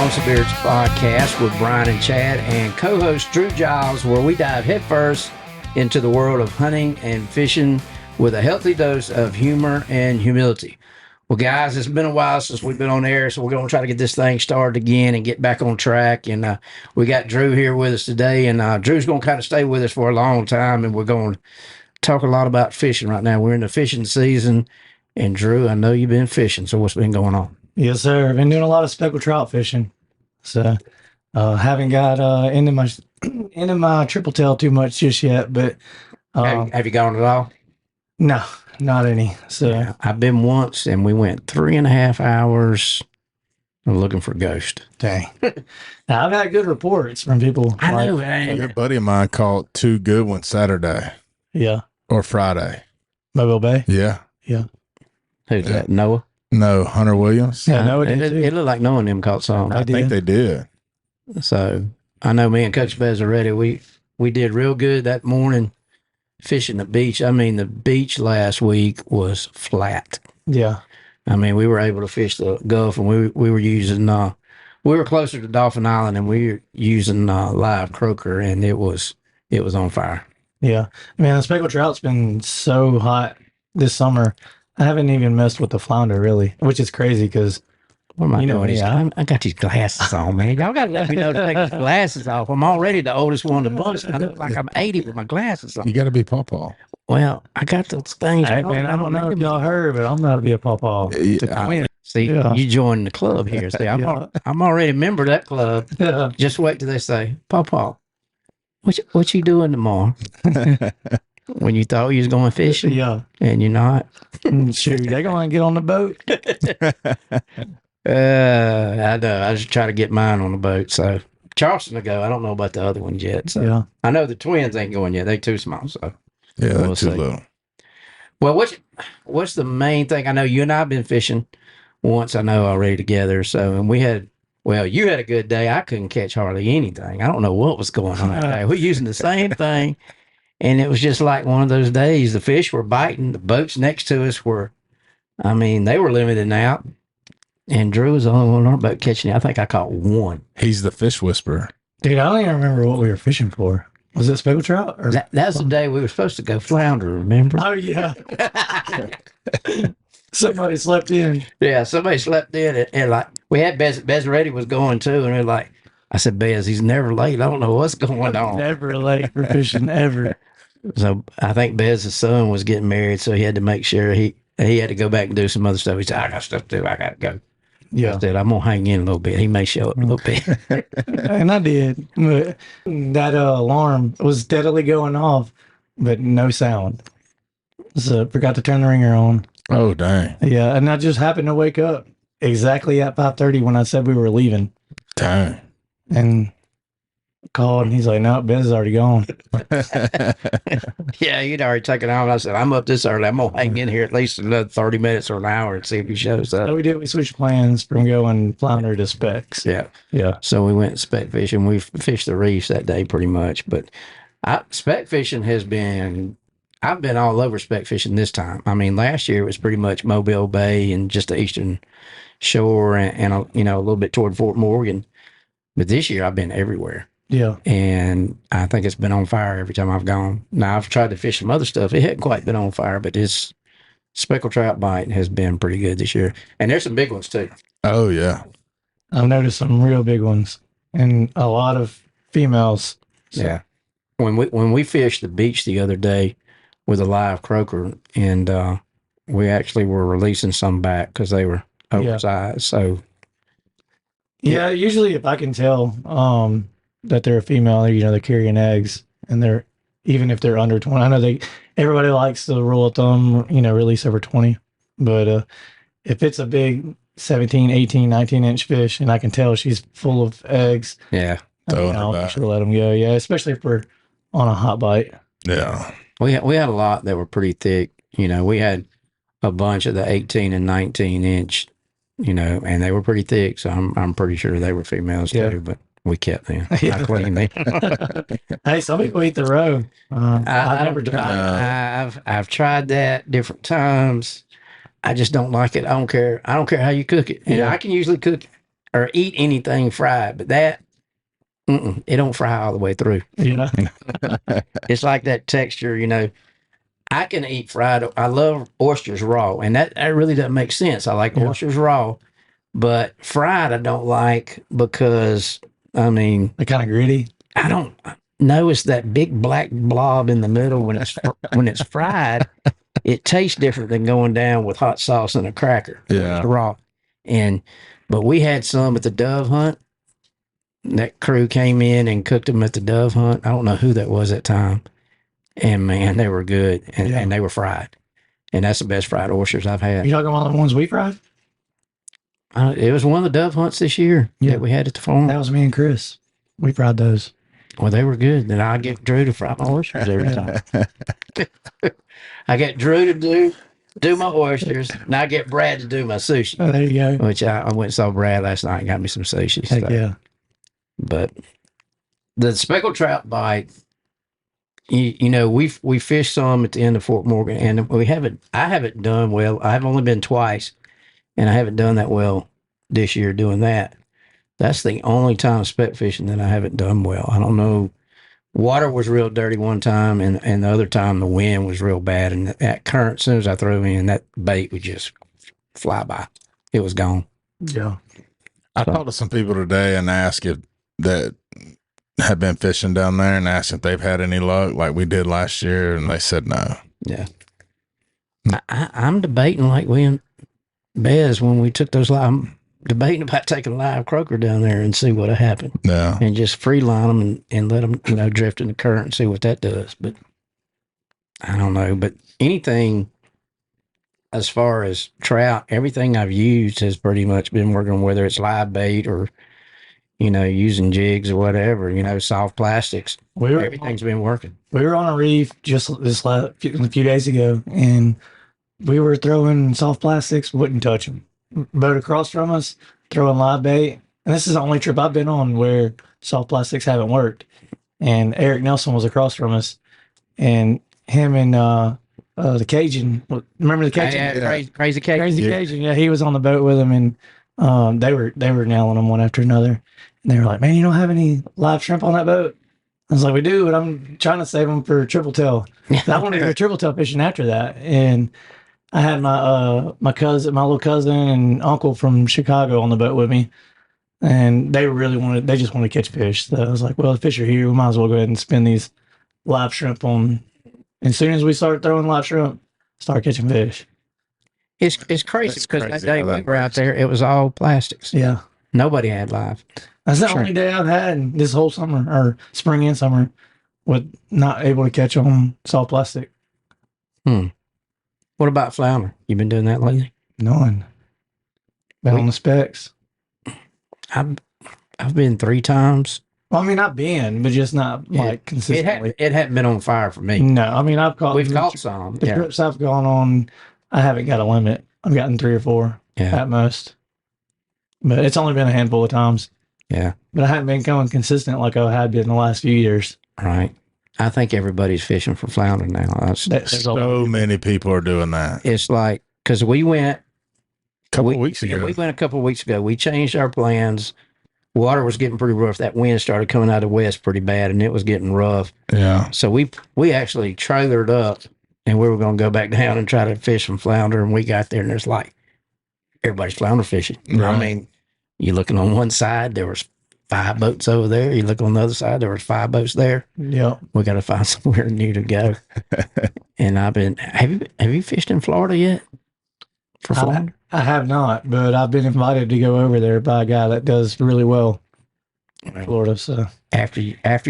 Lonesome Beards podcast with Brian and Chad and co-host Drew Giles, where we dive headfirst into the world of hunting and fishing with a healthy dose of humor and humility. Well, guys, it's been a while since we've been on air, so we're going to try to get this thing started again and get back on track. And we got Drew here with us today, and Drew's going to kind of stay with us for a long time, and we're going to talk a lot about fishing right now. We're in the fishing season, and Drew, I know you've been fishing, so what's been going on? Yes, sir. I've been doing a lot of speckled trout fishing. So haven't got into my tripletail too much just yet, but Have you gone at all? no, not any. So Yeah, I've been once, and we went 3.5 hours looking for ghost. dang. Now, I've had good reports from people. I know, A man. good buddy of mine caught two good ones Saturday Yeah. or Friday. Mobile Bay. Yeah. Who's that? Noah? No, Hunter Williams. Yeah, no, it it, did too. it looked like knowing them caught some. I think they did. So I know me and Coach Bez already. We did real good that morning fishing the beach. I mean, the beach last week was flat. Yeah. I mean, we were able to fish the Gulf, and we were using we were closer to Dolphin Island, and we were using live croaker, and it was on fire. Yeah. Man, the speckled trout's been so hot this summer. I haven't even messed with the flounder really, which is crazy because What am I You know, doing? yeah. I got these glasses on, man. Y'all got to let me know to take these glasses off. I'm already the oldest one in the bunch. I look like I'm 80 with my glasses on. You got to be Pawpaw. Well, I got those things. hey, man, I don't know if y'all heard, but I'm not to be a pawpaw. See, Yeah. you joined the club here. See, I'm, Yeah. I'm already a member of that club. Yeah. Just wait till they say, Pawpaw, what you doing tomorrow? When you thought you was going fishing Yeah. and you're not. Shoot, they gonna get on the boat. I know. I just try to get mine on the boat. So Charleston to go. I don't know about the other ones yet. So Yeah. I know the twins ain't going yet. They too small. So Yeah, We'll that's too see. little. well, what's the main thing? I know you and I have been fishing once. I know already together. So and you had a good day. I couldn't catch hardly anything. I don't know what was going on that day. We're using the same thing. And it was just like one of those days. The fish were biting. The boats next to us were, I mean, they were limited out. And Drew was the only one on our boat catching it. I think I caught one. He's the fish whisperer. Dude, I don't even remember what we were fishing for. Was it speckled trout? Or... That was the day we were supposed to go flounder, remember? Oh, yeah. Somebody slept in. Yeah, somebody slept in and like, we had Bez ready was going too. And we're like, I said, Bez, he's never late. I don't know what's going on. Never late for fishing, ever. So I think Bez's son was getting married. So he had to make sure he had to go back and do some other stuff. He said, I got stuff to do. I got to go. Yeah. I said, I'm going to hang in a little bit. He may show up a little bit. And I did. But that alarm was steadily going off, but no sound. So forgot to turn the ringer on. Oh, dang. Yeah. And I just happened to wake up exactly at 5:30 when I said we were leaving. Dang. And called, and he's like, no, Ben's already gone. Yeah, you'd already taken off. I said, I'm up this early. I'm going to hang in here at least another 30 minutes or an hour and see if he shows up. So we switched plans from going flounder to specks. Yeah. Yeah. So we went speck fishing. We fished the reefs that day pretty much. But speck fishing I've been all over speck fishing this time. I mean, last year it was pretty much Mobile Bay and just the eastern shore and a little bit toward Fort Morgan. But this year I've been everywhere. Yeah. And I think it's been on fire every time I've gone. Now, I've tried to fish some other stuff. It hadn't quite been on fire, but this speckled trout bite has been pretty good this year. And there's some big ones, too. Oh, yeah. I've noticed some real big ones and a lot of females. So, Yeah. When we fished the beach the other day with a live croaker, and we actually were releasing some back because they were oversized. So, Yeah. Usually if I can tell that they're a female, they're carrying eggs, and they're, even if they're under 20, I know everybody likes the rule of thumb, release over 20. But if it's a big 17, 18, 19-inch fish, and I can tell she's full of eggs, yeah. I'll for sure let them go. Yeah, especially if we're on a hot bite. Yeah. We had a lot that were pretty thick. We had a bunch of the 18 and 19-inch, and they were pretty thick. So I'm pretty sure they were females too, but we kept them. Yeah. I cleaned them. Hey, some people eat the roe. I've never tried. tried. I've tried that different times. I just don't like it. I don't care. I don't care how you cook it. And Yeah. I can usually cook or eat anything fried, but that it don't fry all the way through. Yeah. It's like that texture, I can eat fried. I love oysters raw, and that really doesn't make sense. I like oysters raw, but fried I don't like because They're kind of gritty. I don't know. It's that big black blob in the middle when it's fried. It tastes different than going down with hot sauce and a cracker. Yeah. It's raw, but we had some at the dove hunt. That crew came in and cooked them at the dove hunt. I don't know who that was at the time. And man, they were good, and they were fried, and that's the best fried oysters I've had. You talking about the ones we fried? It was one of the dove hunts this year that we had at the farm. That was me and Chris. We fried those. Well, they were good. Then I get Drew to fry my oysters every time. I get Drew to do my oysters, and I get Brad to do my sushi. Oh, there you go. Which I went and saw Brad last night and got me some sushi. Heck yeah. But the speckled trout bite. We fished some at the end of Fort Morgan, and I haven't done well. I've only been twice, and I haven't done that well this year doing that. That's the only time speck fishing that I haven't done well. I don't know. Water was real dirty one time, and the other time the wind was real bad, and that current, as soon as I threw in, that bait would just fly by. It was gone. Yeah. I talked to some people today and asked if that have been fishing down there and asked if they've had any luck like we did last year, and they said no. Yeah. I'm debating like we and Bez when we took those live. I'm debating about taking a live croaker down there and see what happened. Yeah. And just free line them and let them, drift in the current and see what that does. But I don't know. But anything as far as trout, everything I've used has pretty much been working, whether it's live bait or using jigs or whatever, soft plastics. Everything's been working. We were on a reef just a few days ago, and we were throwing soft plastics, wouldn't touch them. Boat across from us, throwing live bait. And this is the only trip I've been on where soft plastics haven't worked. And Eric Nelson was across from us, and him and the Cajun, remember the Cajun? Yeah. Crazy Cajun. Crazy Cajun. Yeah, he was on the boat with him, and they were nailing them one after another. And they were like, "Man, you don't have any live shrimp on that boat?" I was like, "We do, but I'm trying to save them for Tripletail." I wanted to go Tripletail fishing after that, and I had my little cousin and uncle from Chicago on the boat with me, and they just wanted to catch fish. So I was like, "Well, the fish are here. We might as well go ahead and spin these live shrimp on." And as soon as we started throwing live shrimp, start catching fish. It's crazy because that day we were out there, it was all plastics. Yeah. Nobody had live. That's the only day I've had this whole summer, or spring and summer, with not able to catch on soft plastic. What about flounder? You been doing that lately? None. Been on the specs. I've been 3 times. Well, I mean, I've been, but just not like consistently. It hadn't been on fire for me. No, I mean, We've caught some. The trips I've gone on, I haven't got a limit. I've gotten 3 or 4 at most. But it's only been a handful of times. Yeah. But I haven't been going consistent like I had been in the last few years. Right. I think everybody's fishing for flounder now. So many people are doing that. It's like, because we went a couple of weeks ago. We went a couple of weeks ago. We changed our plans. Water was getting pretty rough. That wind started coming out of the west pretty bad, and it was getting rough. Yeah. So we actually trailered up, and we were going to go back down and try to fish some flounder. And we got there, and there's like, everybody's flounder fishing. Right. I mean, you looking on one side, there was 5 boats over there. You look on the other side, there was 5 boats there. Yeah. We got to find somewhere new to go. And have you fished in Florida yet? For flounder? I have not, but I've been invited to go over there by a guy that does really well in Florida. So after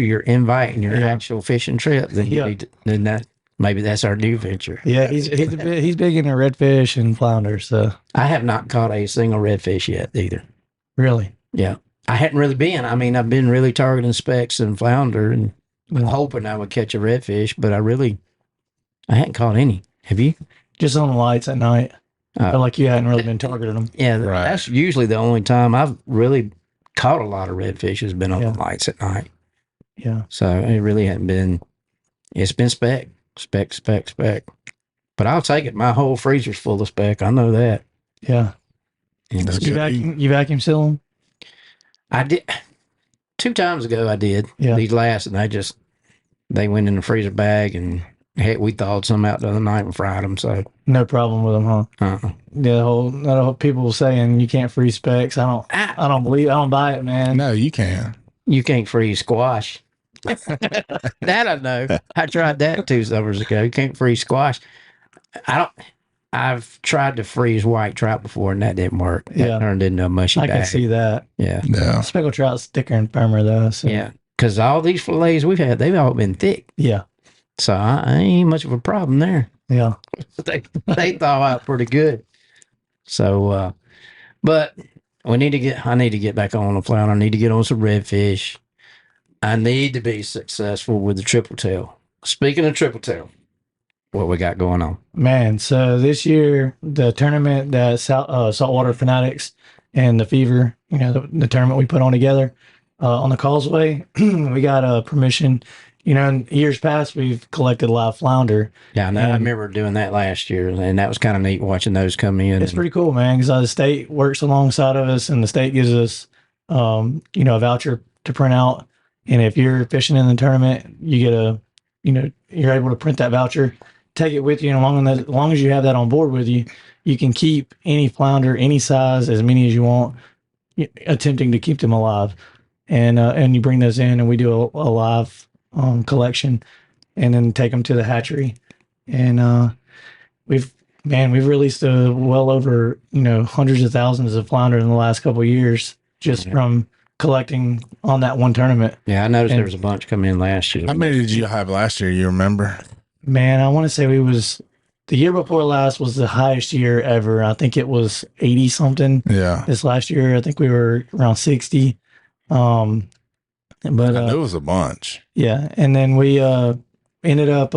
your invite and your actual fishing trip, then you need to, maybe that's our new venture. Yeah, he's big into redfish and flounder. So I have not caught a single redfish yet either. Really? Yeah, I hadn't really been. I mean, I've been really targeting specks and flounder and hoping I would catch a redfish, but I hadn't caught any. Have you? Just on the lights at night. I feel like you hadn't really been targeting them. Yeah, that's usually the only time I've really caught a lot of redfish has been on the lights at night. Yeah. So it really hadn't been. It's been spec. But I'll take it. My whole freezer's full of spec. I know that. Yeah. And you vacuum seal them? I did 2 times ago. I did Yeah. these last, and they went in the freezer bag, and heck, we thawed some out the other night and fried them. So No problem with them, huh? uh-uh. The whole people saying you can't freeze specks. I don't buy it, man. No, you can. You can't freeze squash. That I know. I tried that 2 summers ago. You can't freeze squash. I don't. I've tried to freeze white trout before, and that didn't work. That Yeah. turned into a mushy I bag. can see that. Yeah, Yeah. Speckled trout's thicker and firmer though. So. yeah. Because all these fillets we've had, they've all been thick, Yeah. so I ain't much of a problem there. Yeah. They thaw out pretty good. So, but I need to get back on the flounder. I need to get on some redfish. I need to be successful with the triple tail. Speaking of triple tail, what we got going on? Man, so this year the tournament that Saltwater Fanatics and the Fever, the tournament we put on together on the Causeway, we got permission. In years past we've collected live flounder. Yeah, I know. I And- remember doing that last year, and that was kind of neat watching those come in. It's pretty cool, man, because the state works alongside of us, and the state gives us, a voucher to print out. And if you're fishing in the tournament, you get you're able to print that voucher, take it with you, and as long as you have that on board with you, you can keep any flounder, any size, as many as you want, attempting to keep them alive. And you bring those in, and we do a live collection, and then take them to the hatchery. And we've released well over hundreds of thousands of flounder in the last couple of years just from collecting on that one tournament. Yeah, I noticed there was a bunch come in last year. How many did you have last year? You remember? Man, I want to say the year before last was the highest year ever. I think it was 80 something. Yeah. This last year, I think we were around 60. But I knew it was a bunch. yeah, and then we ended up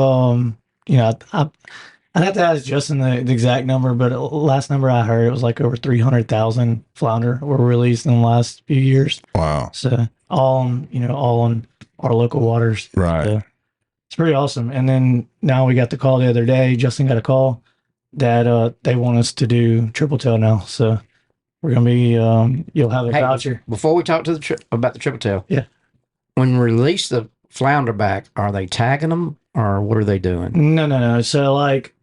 I'd have to ask Justin the exact number, but last number I heard it was like over 300,000 flounder were released in the last few years. Wow. So all on our local waters. Right. So it's pretty awesome. And then now we got the call the other day. Justin got a call that they want us to do Tripletail now. So we're gonna be you'll have a Hey, voucher. Before we talk to about the triple tail, Yeah. When we release the flounder back, are they tagging them or what are they doing? No. So like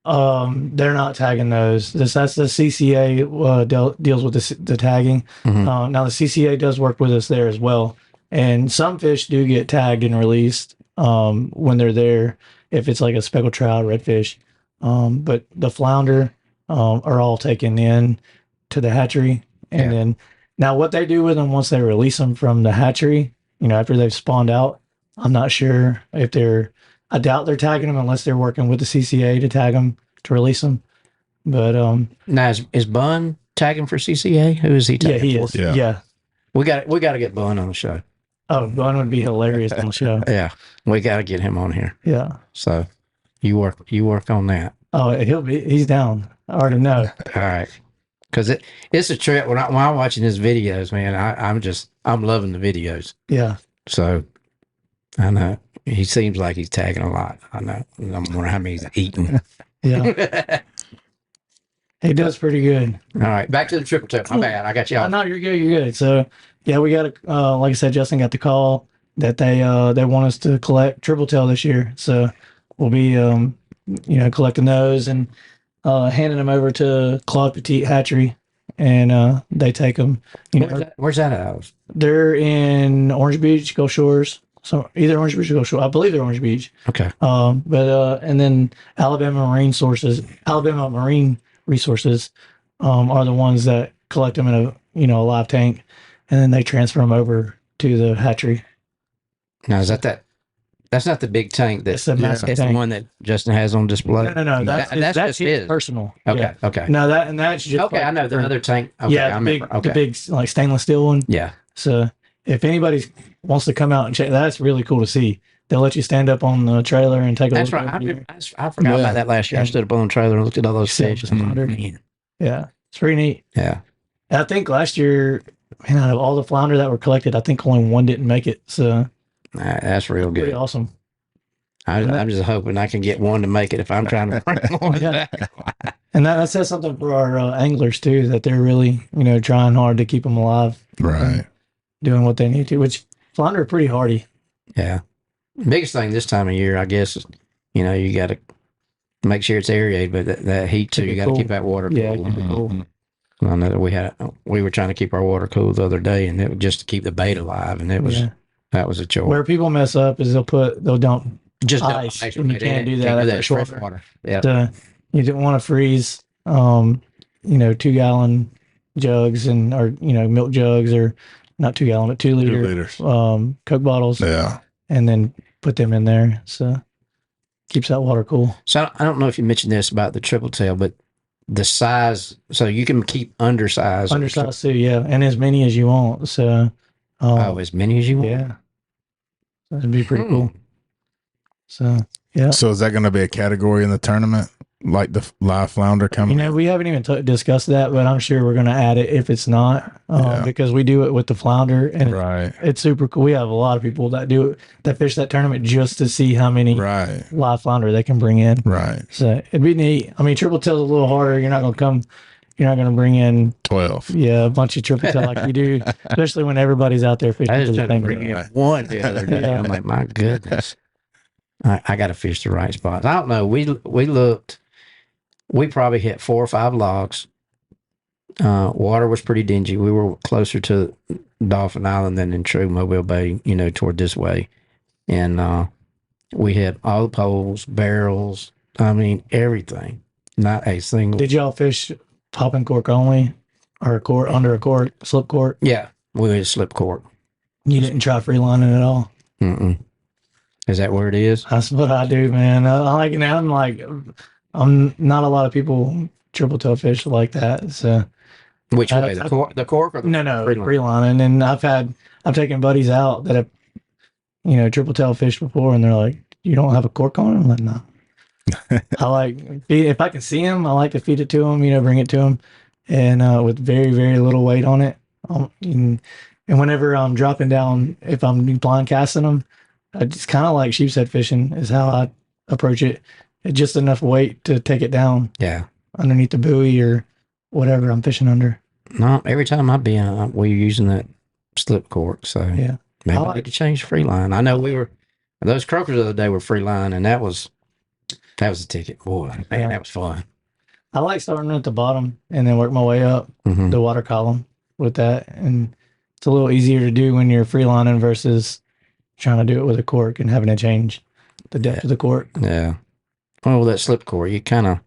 they're not tagging those. That's the CCA deals with the tagging. Mhm. Now the CCA does work with us there as well, and some fish do get tagged and released when they're there. If it's like a speckled trout, redfish, but the flounder are all taken in to the hatchery, and Yeah. then now what they do with them once they release them from the hatchery, after they've spawned out, I'm not sure if they're. I doubt they're tagging them unless they're working with the CCA to tag them to release them. But Now is Bun tagging for CCA? Who is he yeah, tagging he for? is. Yeah. Yeah. We got to get Bun on the show. Oh, Bun would be hilarious on the show. Yeah, we got to get him on here. Yeah. So you work on that. Oh, he's down. I already know. All right, because it's a trip. When I'm watching his videos, man, I'm loving the videos. Yeah. So I know he seems like he's tagging a lot. I know. I'm wondering how many he's eating. Yeah. He does pretty good. All right, back to the triple tail. My bad. I got you Oh, off. no, you're good. You're good. So yeah, we got like I said, Justin got the call that they want us to collect Tripletail this year. So we'll be collecting those and handing them over to Claude Petit Hatchery, and they take them. Where's that out of? They're in Orange Beach, Gulf Shores. So either Orange Beach or Gulf Shores. I believe they're Orange Beach. Okay. But and then Alabama Marine Resources are the ones that collect them in a live tank, and then they transfer them over to the hatchery. Now is that? That's not the big tank. It's a massive It's tank. the one that Justin has on display. No. That's just his. personal. Okay. Yeah. Okay. No, that's just Okay. I know the other tank. Okay. yeah, I the remember. big, Okay. the big like stainless steel one. Yeah. So if anybody wants to come out and check, that's really cool to see. They'll let you stand up on the trailer and take a That's look. right. over I forgot about that last year. I stood up on the trailer and looked at all those Sitting fish. with the flounder. Man. Yeah, it's pretty neat. Yeah. And I think last year, man, out of all the flounder that were collected, I think only one didn't make it. So That's real pretty good. awesome. I'm just hoping I can get one to make it if I'm trying to bring one Yeah. back. And that says something for our anglers too, that they're really trying hard to keep them alive. Right. doing what they need to, which flounder are pretty hardy. Yeah. Biggest thing this time of year, I guess, is, you got to make sure it's aerated, but that heat too, Keep it you got to cool. keep that water cool. Yeah, keep it cool. Mhm. I know that we were trying to keep our water cool the other day, and it was just to keep the bait alive, and that was a chore. Where people mess up is they'll dump Just ice, ice, and you right? can't do that. Can't do at that. It's fresh freshwater. water. Yeah. So you don't want to freeze, 2-gallon jugs or milk jugs, or not 2-gallon, but 2-liter 2 liters. Coke bottles, Yeah. and then put them in there. So keeps that water cool. So I don't know if you mentioned this about the triple tail, but the size, so you can keep undersized. Undersized too, yeah, and as many as you want. So, As many as you want. yeah, that'd be pretty cool. So, yeah. So is that going to be a category in the tournament, like the live flounder coming? We haven't even discussed that, but I'm sure we're going to add it if it's not, because we do it with the flounder, and Right. it's super cool. We have a lot of people that do it, that fish that tournament just to see how many Right. live flounder they can bring in. Right. So it'd be neat. I mean, triple tail's a little harder. You're not going to bring in 12. a bunch of triple tail like you do, especially when everybody's out there fishing. I just for the tried to thing. bring in one the other day. Yeah. I'm like, my goodness. I got to fish the right spots. I don't know. We looked. We probably hit 4 or 5 logs. Water was pretty dingy. We were closer to Dolphin Island than in True Mobile Bay, toward this way. And we had all the poles, barrels. I mean, everything. Not a single. Did y'all fish popping cork only, or a cork under a cork, slip cork? Yeah, we had slip cork. You didn't try freelining at all? Mm-mm. Is that where it is? That's what I do, man. I'm not a lot of people triple tail fish like that. So Which way? The cork or the no, freeline? freelining. And I've taken buddies out that have, triple tail fished before, and they're like, "You don't have a cork on?" I'm like, "No." If I can see them, I like to feed it to them, bring it to them, and with very, very little weight on it. And whenever I'm dropping down, if I'm blind casting them, it's kind of like sheepshead fishing is how I approach it. It's just enough weight to take it down. Yeah. Underneath the buoy or whatever I'm fishing under. No, every time I've been, we're using that slip cork. So Yeah. maybe we need to change free line. I know those croakers the other day were free line, and that was a ticket. Boy, man, that was fun. I like starting at the bottom and then work my way up Mm-hmm. the water column with that. And it's a little easier to do when you're freelining versus trying to do it with a cork and having to change the depth of the cork. Yeah. Well, that slip cork, you kind of,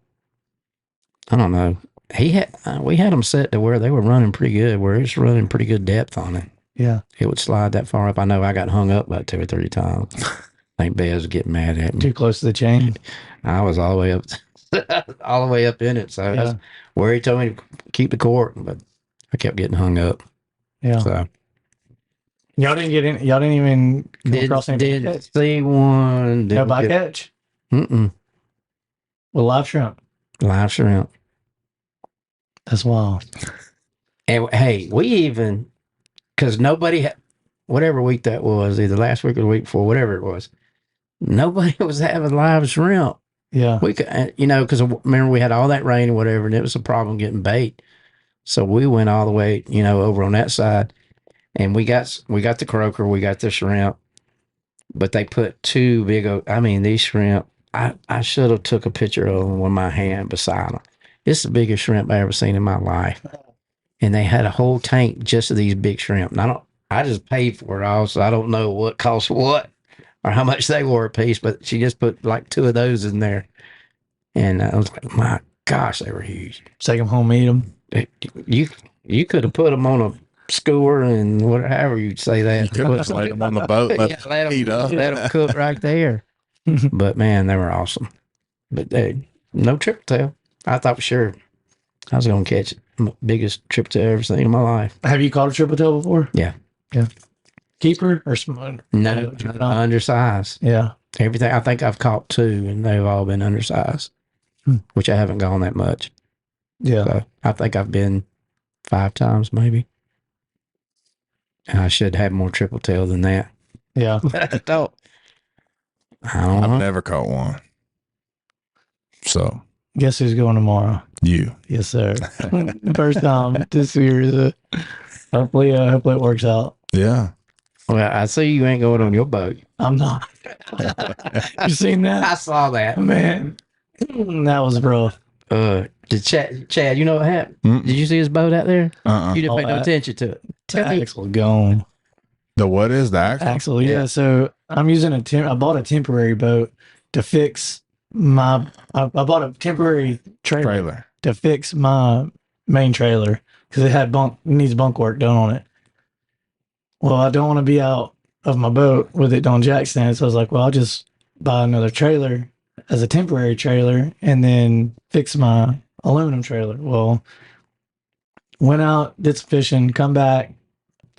I don't know. We had them set to where they were running pretty good, where it's running pretty good depth on it. Yeah. It would slide that far up. I know I got hung up about 2 or 3 times. I think Bez was getting mad at me. Too close to the chain. I was all the way up, in it. So that's where he told me to keep the cork, but I kept getting hung up. Yeah. So Y'all didn't even come across anything. didn't see one. No bycatch? Mm-mm. With live shrimp. Live shrimp. That's wild. And hey, we even, because nobody had, whatever week that was, either last week or the week before, whatever it was, nobody was having live shrimp. Yeah. We could, because remember we had all that rain or whatever, and it was a problem getting bait. So we went all the way, over on that side, and we got the croaker, we got the shrimp, but they put 2 big, these shrimp, I should have took a picture of them with my hand beside them. It's the biggest shrimp I ever seen in my life. And they had a whole tank just of these big shrimp. And I just paid for it all, so I don't know what cost what or how much they were a piece, but she just put like 2 of those in there. And I was like, my gosh, they were huge. Take them home, eat them. You could have put them on a skewer and whatever you'd say that. You could have just laid them on the boat, let them heat up. Let them cook right there. But man, they were awesome. But no triple tail. I thought for sure I was going to catch the biggest triple tail I've ever seen in my life. Have you caught a triple tail before? Yeah. Yeah. Keeper or small? No, undersized. Yeah. Everything. I think I've caught 2, and they've all been undersized, which I haven't gone that much. Yeah. So I think I've been 5 times maybe. And I should have more triple tail than that. Yeah. But I don't know. I've never caught one. So Guess who's going tomorrow? you. Yes, sir. First time this year. Hopefully it works out. Yeah. Well, I see you ain't going on your boat. I'm not. You seen that? I saw that. Man, that was rough. Did Chad, you know what happened? Mm-mm. Did you see his boat out there? Uh-uh. You didn't pay no Oh, attention to it. The Tell me. axle gone. The what is the axle? Axle, yeah. So I'm using I bought a temporary boat to fix my. I bought a temporary trailer to fix my main trailer because it needs bunk work done on it. Well, I don't want to be out of my boat with it on jack stand, so I was like, well, I'll just buy another trailer as a temporary trailer and then fix my aluminum trailer. Well, went out, did some fishing, come back.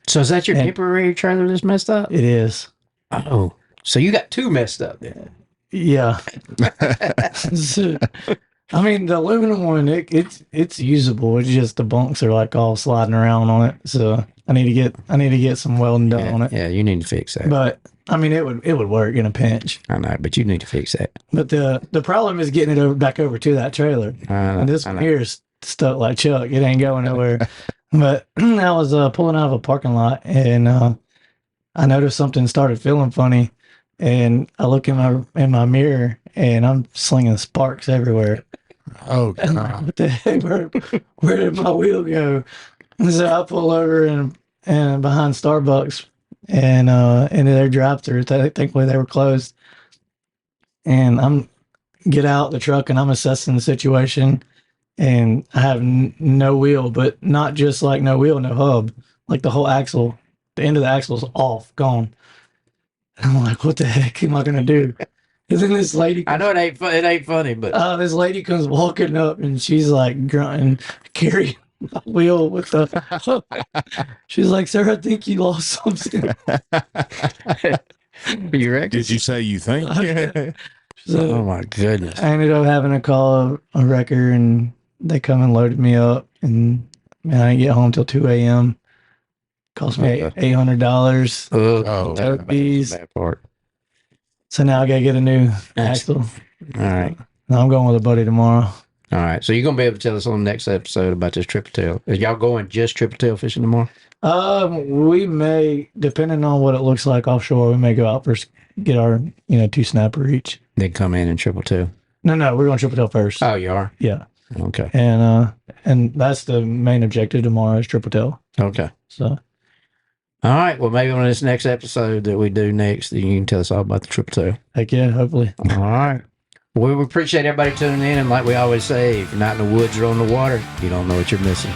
So is that your And- temporary trailer that's messed up? It is. Oh, so you got two messed up then. Yeah. So, I mean, the aluminum one, it's usable. It's just the bunks are like all sliding around on it. So I need to get some welding done on it. Yeah, you need to fix that. But I mean, it would work in a pinch. I know, but you need to fix that. But the problem is getting it back over to that trailer. And this one here is stuck like Chuck. It ain't going nowhere. But I was pulling out of a parking lot and I noticed something started feeling funny. And I look in my mirror and I'm slinging sparks everywhere. Oh, And God. what the heck? Where did my wheel go? And so I pull over and behind Starbucks and into their drive-thru. Thankfully they were closed. And I'm get out the truck and I'm assessing the situation. And I have no wheel, but not just like no wheel, no hub. Like the whole axle, the end of the axle is off, gone. And I'm like, what the heck am I gonna do? And then this lady, I know it ain't funny, but this lady comes walking up and she's like grunting, carrying my wheel with the. She's like, "Sir, I think you lost something." you reckon? Did you say you think? So Oh my goodness! I ended up having to call a wrecker, and they come and loaded me up, and man, I didn't get home till 2 a.m. Cost me $800. Oh, that's the bad part. So now I gotta get a new That's- axle. All right. Now I'm going with a buddy tomorrow. All right. So you're gonna be able to tell us on the next episode about this tripletail. Are y'all going just tripletail fishing tomorrow? We may, depending on what it looks like offshore, we may go out first, get our 2 snapper each. Then come in and tripletail. No, we're going triple tail first. Oh, you are? Yeah, Okay. and that's the main objective tomorrow is triple tail. Okay. So All right. Well, maybe on this next episode that we do next, you can tell us all about the tripletail. heck yeah, hopefully. All right. Well, we appreciate everybody tuning in. And like we always say, if you're not in the woods or on the water, you don't know what you're missing.